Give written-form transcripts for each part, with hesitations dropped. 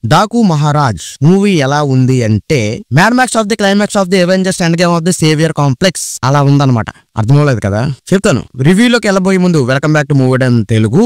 Daaku Maharaj movie ఎలా ఉంది అంటే mad max of the climax of the Avengers end game of the saviour complex అలా ఉందన్నమాట. అర్థమవలేదు కదా, చెప్తాను. రివ్యూలోకి వెళ్ళబోయే ముందు welcome back to movie done Telugu.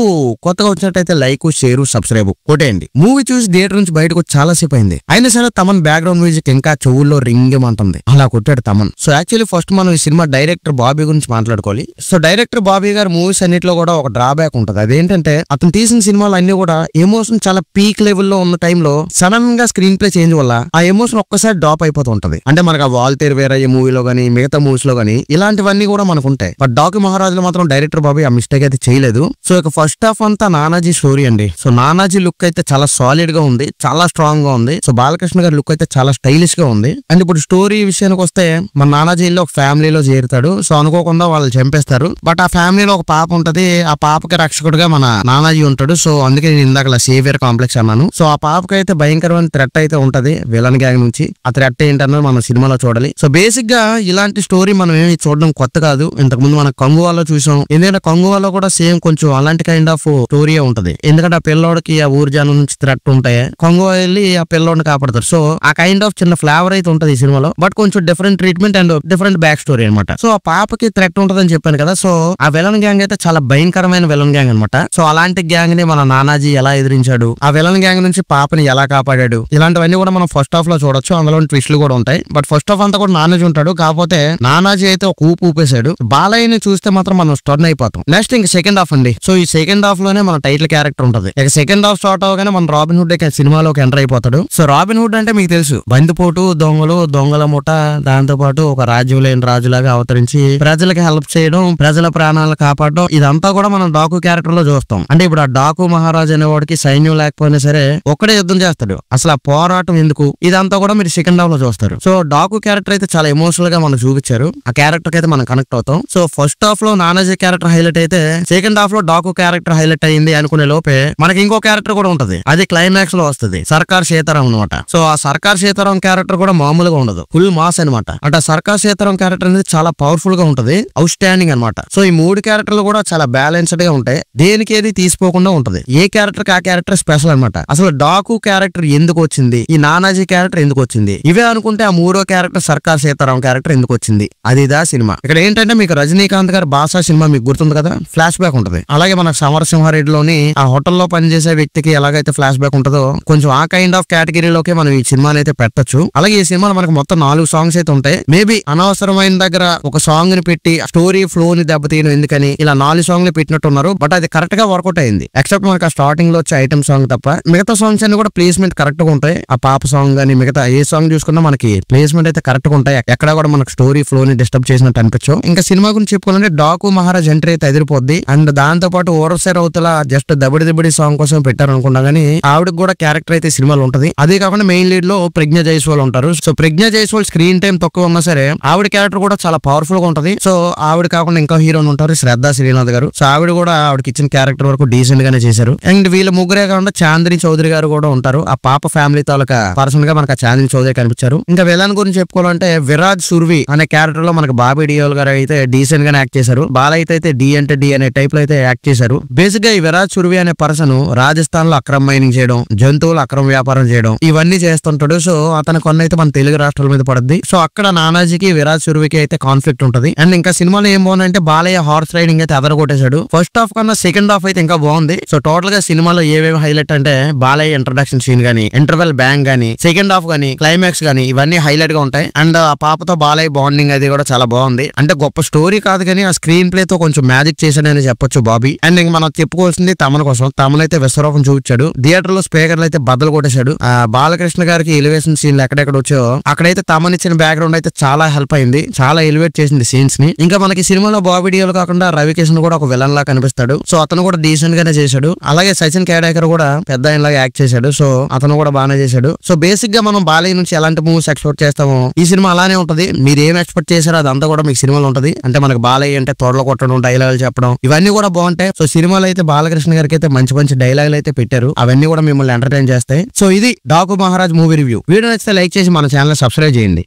కొత్తగా వచ్చినట్టయితే లైక్, షేర్, సబ్స్క్రైబ్ కొట్టేయండి. మూవీ చూసి థియేటర్ నుంచి బయటకు చాలా సేపు అయింది. అయినా సరే తమన్ బ్యాక్గ్రౌండ్ మ్యూజిక్ ఇంకా చెవుల్లో రింగ్ అంటుంది. అలా కొట్టాడు తమన్. సో యాక్చువల్లీ ఫస్ట్ మనం ఈ సినిమా డైరెక్టర్ బాబీ గురించి మాట్లాడుకోవాలి. సో డైరెక్టర్ బాబీ గారు మూవీస్ అన్నింటిలో కూడా ఒక డ్రాబ్యాక్ ఉంటుంది. అదేంటంటే అతను తీసిన సినిమాలు అన్ని కూడా ఎమోషన్ చాలా పీక్ లెవెల్లో ఉన్న టైంలో సడన్ గా స్క్రీన్ ప్లే చేంజ్ వల్ల ఆ ఎమోషన్ ఒక్కసారి డ్రాప్ అయిపోతూ ఉంటది. అంటే మనకు ఆ వాల్తేర్ వేరయ్యే మూవీలో గానీ మిగతా మూవీస్ లో గానీ ఇలాంటివన్నీ కూడా మనకు ఉంటాయి. బట్ డాకు మహారాజులో మాత్రం డైరెక్టర్ బాబీ ఆ మిస్టేక్ అయితే చేయలేదు. సో ఇక ఫస్ట్ హాఫ్ అంతా నానాజీ స్టోరీ అండి. సో నానాజీ లుక్ అయితే చాలా సాలిడ్ గా ఉంది, చాలా స్ట్రాంగ్ గా ఉంది. సో బాలకృష్ణ గారి లుక్ అయితే చాలా స్టైలిష్ గా ఉంది. అండ్ ఇప్పుడు స్టోరీ విషయానికి వస్తే మన నానాజీలో ఒక ఫ్యామిలీలో చేరుతాడు. సో అనుకోకుండా వాళ్ళు చంపేస్తారు. బట్ ఆ ఫ్యామిలీలో ఒక పాప ఉంటది. ఆ పాపకి రక్షకుడుగా మన నానాజీ ఉంటాడు. సో అందుకే నేను ఇందాక సేవియర్ కాంప్లెక్స్ అన్నాను. సో ఆ పాపకి అయితే భయంకరమైన థ్రెట్ అయితే ఉంటది విలన్ గ్యాంగ్ నుంచి. ఆ థ్రెట్ ఏంటన్నది మనం సినిమాలో చూడాలి. సో బేసిక్ గా ఇలాంటి స్టోరీ మనం ఏమి చూడడం కొత్త కాదు. ఇంతకు ముందు మనం కంగువాలో చూసాం. ఎందుకంటే కంగువాలో కూడా సేమ్ కొంచెం అలాంటి కైండ్ ఆఫ్ స్టోరీ ఉంటది. ఎందుకంటే ఆ పిల్లోడికి ఆ ఊరు జనం నుంచి థ్రెట్ ఉంటాయి. కంగువా వెళ్ళి ఆ పిల్లోడిని కాపాడతారు. సో ఆ కైండ్ ఆఫ్ చిన్న ఫ్లేవర్ అయితే ఉంటది ఈ సినిమాలో. బట్ కొంచెం different treatment and different back story అనమాట. సో ఆ పాపకి థ్రెట్ ఉంటదని చెప్పాను కదా. సో ఆ విలన్ గ్యాంగ్ అయితే చాలా భయంకరమైన విలన్ గ్యాంగ్ అనమాట. సో అలాంటి గ్యాంగ్ ని మన నానాజీ ఎలా ఎదిరించాడు, ఆ విలన్ గ్యాంగ్ నుంచి పాపని ఎలా కాపాడాడు, ఇలాంటివన్నీ కూడా మనం ఫస్ట్ హాఫ్ లో చూడొచ్చు. అందులో ట్విస్ట్లు కూడా ఉంటాయి. బట్ ఫస్ట్ హాఫ్ అంతా కూడా నానాజీ ఉంటాడు. కాకపోతే నానాజీ అయితే ఒక ఊపు ఊపేశాడు. బాలయ్యని చూస్తే మాత్రం మనం స్టర్న్ అయిపోతాం. నెక్స్ట్ ఇంక సెకండ్ హాఫ్ అండి. సో ఈ సెకండ్ హాఫ్ లోనే మన టైటిల్ క్యారెక్టర్ ఉంటది. ఇక సెకండ్ హాఫ్ స్టార్ట్ అవగానే మన రాబిన్ హుడ్ సినిమాలోకి ఎంటర్ అయిపోతాడు. సో రాబిన్ హుడ్ అంటే మీకు తెలుసు, బందిపోటు, దొంగలు, దొంగల ముఠ, దాంతో పాటు ఒక రాజ్యం లేని రాజులాగా అవతరించి ప్రజలకు హెల్ప్ చేయడం, ప్రజల ప్రాణాలను కాపాడడం, ఇదంతా కూడా మనం డాకు క్యారెక్టర్ లో చూస్తాం. అంటే ఇప్పుడు ఆ డాకు మహారాజ్ అనేవాడికి సైన్యం లేకపోయినా సరే ఒక్కడే యుద్ధం చేస్తాడు. అసలు ఆ పోరాటం ఎందుకు, ఇదంతా కూడా మీరు సెకండ్ హాఫ్ లో చూస్తారు. సో డాకు క్యారెక్టర్ అయితే చాలా ఎమోషనల్ గా మనం చూపించారు. ఆ క్యారెక్టర్ అయితే మనం కనెక్ట్ అవుతాం. సో ఫస్ట్ హాఫ్ లో నానాజీ క్యారెక్టర్ హైలైట్ అయితే సెకండ్ హాఫ్ లో డాకు క్యారెక్టర్ హైలైట్ అయింది అనుకునే లోపే మనకి ఇంకో క్యారెక్టర్ కూడా ఉంటది. అది క్లైమాక్స్ లో వస్తుంది. సర్కార్ సీతారాం అనమాట. సో ఆ సర్కార్ సీతారాం క్యారెక్టర్ కూడా మామూలుగా ఉండదు, ఫుల్ మాస్ అనమాట. అంటే ఆ సర్కార్ సీతారాం క్యారెక్టర్ అనేది చాలా పవర్ఫుల్ గా ఉంటది, అవుట్ స్టాండింగ్ అనమాట. సో ఈ మూడు క్యారెక్టర్లు కూడా చాలా బ్యాలెన్స్డ్ గా ఉంటాయి. దేనికి ఏది తీసుకోకుండా ఉంటది. ఏ క్యారెక్టర్ కి ఆ క్యారెక్టర్ స్పెషల్ అనమాట. అసలు డాకు క్యారెక్టర్ ఎందుకు వచ్చింది, ఈ నానాజీ క్యారెక్టర్ ఎందుకు వచ్చింది, ఇవే అనుకుంటే ఆ మూడో క్యారెక్టర్ సర్కార్ సీతారాం క్యారెక్టర్ ఎందుకు వచ్చింది, అదిదా సినిమా. ఇక్కడ ఏంటంటే మీకు రజనీకాంత్ గారి బాసా సినిమా మీకు గుర్తుంది కదా, ఫ్లాష్ బ్యాక్ ఉంటది. అలాగే మన సమరసింహారెడ్డిలోని ఆ హోటల్లో పనిచేసే వ్యక్తికి ఎలాగైతే ఫ్లాష్ బ్యాక్ ఉంటుందో కొంచెం ఆ కైండ్ ఆఫ్ కేటగిరీలోకి మనం ఈ సినిమాని అయితే పెట్టొచ్చు. అలాగే ఈ సినిమాలో మనకు మొత్తం 4 సాంగ్స్ అయితే ఉంటాయి. మేబీ అనవసరమైన దగ్గర ఒక సాంగ్ ని పెట్టి స్టోరీ ఫ్లో ని దెబ్బతీయడం ఎందుకని ఇలా 4 సాంగ్ ని పెట్టినట్టున్నారు. బట్ అది కరెక్ట్ గా వర్కౌట్ అయింది. ఎక్సెప్ట్ మనకు ఆ స్టార్టింగ్ లో వచ్చే ఐటమ్ సాంగ్ తప్ప మిగతా సాంగ్స్ అన్ని కూడా ప్లేస్మెంట్ కరెక్ట్ గా ఉంటాయి. ఆ పాప సాంగ్ గానీ మిగతా ఏ సాంగ్ చూసుకున్నా మనకి ప్లేస్మెంట్ అయితే కరెక్ట్ గా ఉంటాయి. ఎక్కడ కూడా మనకు స్టోరీ ఫ్లో ని డిస్టర్బ్ చేసినట్టు అనిపించవు. ఇంకా సినిమా గురించి చెప్పుకోవాలంటే డాకు మహారాజ్ ఎంట్రీ అయితే ఎదిరిపోద్ది. అండ్ దాంతో పాటు ఓరసే రౌతల జస్ట్ దబడి సాంగ్ కోసం పెట్టారు అనుకున్నా గానీ ఆవిడకి కూడా క్యారెక్టర్ అయితే సినిమాలో ఉంటది. అదే కాకుండా మెయిన్ లీడ్ లో ప్రజ్ఞ జైస్వాల్ ఉంటారు. సో ప్రజ్ఞ జైస్వాల్ స్క్రీన్ టైం తక్కువ ఉన్నా సరే ఆవిడ క్యారెక్టర్ కూడా చాలా పవర్ఫుల్ గా ఉంటది. సో ఆవిడ కాకుండా ఇంకా హీరోయిన్ ఉంటారు శ్రద్ధా శ్రీనాథ్ గారు. సో ఆవిడ కూడా ఆవిడకి ఇచ్చిన క్యారెక్టర్ వరకు డీసెంట్ గానే చేశారు. అండ్ వీళ్ళ ముగ్గురే కాకుండా చాందిని చౌదరి గారు కూడా ఉంటారు. ఆ పాప ఫ్యామిలీ తాలూకా పర్సన్ గా మనకు చాందిని చౌదరి కనిపించారు. ఇంకా విలన్ గురించి చెప్పుకోవాలంటే విరాజ్ సుర్వి అనే క్యారెక్టర్ లో మనకు బాబీ డియోల్ గారు అయితే డీసెంట్ గానే యాక్ట్ చేశారు. బాలయ్య అయితే డి అంటే డి అనే టైప్ లో అయితే యాక్ట్ చేశారు. బేసిక్ గా ఈ విరాజ్ సుర్వి అనే పర్సన్ రాజస్థాన్ లో అక్రమ మైనింగ్ చేయడం, జంతువులు అక్రమ వ్యాపారం చేయడం ఇవన్నీ చేస్తుంటాడు. సో అతని కొన్నైతే మన తెలుగు రాష్ట్రాల మీద పడుద్ది. సో అక్కడ నానాజీకి విరాజ్ సుర్వికి అయితే కాన్ఫ్లిక్ట్ ఉంటది. అండ్ ఇంకా సినిమాలో ఏం బాగుందంటే బాలయ్య హార్స్ రైడింగ్ అయితే అదరగొట్టేశాడు. ఫస్ట్ హాఫ్ కన్నా సెకండ్ హాఫ్ అయితే ఇంకా బాగుంది. సో టోటల్ గా సినిమాలో ఏమేమి హైలైట్ అంటే బాలయ్య ఇంట్రడక్షన్ సీన్ గానీ, ఇంటర్వెల్ బ్యాంగ్ గానీ, సెకండ్ హాఫ్ గానీ, క్లైమాక్స్ గానీ ఇవన్నీ హైలైట్ గా ఉంటాయి. అండ్ ఆ పాపతో బాలయ్య బాండింగ్ అది కూడా చాలా బాగుంది. అంటే గొప్ప స్టోరీ కాదు కానీ ఆ స్క్రీన్ ప్లే తో కొంచెం మ్యాజిక్ చేశాడని చెప్పొచ్చు బాబీ. అండ్ ఇంక మనం చెప్పుకోవాల్సింది తమన్ కోసం. తమన్ అయితే విశ్వరూపం చూపించాడు. థియేటర్ లో స్పీకర్లు అయితే బద్దలు కొట్టేశాడు. బాలకృష్ణ గారికి ఎలివేషన్ సీన్లు ఎక్కడెక్కడ వచ్చాయో అక్కడైతే తమన్ ఇచ్చిన బ్యాక్గ్రౌండ్ అయితే చాలా హెల్ప్ అయింది, చాలా ఎలివేట్ చేసింది సీన్స్ ని. ఇంకా మనకి సినిమాలో బాబీ డియోల్ కాకుండా రవికిషన్ కూడా ఒక విలన్ లా కనిపిస్తాడు. సో అతను కూడా డీసెంట్ గానే చేశాడు. అలాగే సచిన్ కేడాకర్ కూడా పెద్ద ఆయన లాగా యాక్ట్ చేశాడు. సో అతను కూడా బాగానే చేశాడు. సో బేసిక్ గా మనం బాలయ్య నుంచి ఎలాంటి మూవీస్ ఎక్స్పెక్ట్ చేస్తామో ఈ సినిమా అలానే ఉంటది. మీరు ఏం ఎక్స్పెక్ట్ చేశారో అదంతా కూడా మీకు సినిమాలో ఉంటది. అంటే మనకు బాలయ్య అంటే తోడలో కొట్టడం, డైలాగులు చెప్పడం ఇవన్నీ కూడా బాగుంటాయి. సో సినిమాలో అయితే బాలకృష్ణ గారికి అయితే మంచి మంచి డైలాగులు అయితే పెట్టారు. అవన్నీ కూడా మిమ్మల్ని ఎంటర్టైన్ చేస్తాయి. సో ఇది Daaku Maharaj movie review. Video నచ్చితే లైక్ చేసి మన ఛానల్ సబ్స్క్రైబ్ చేయండి.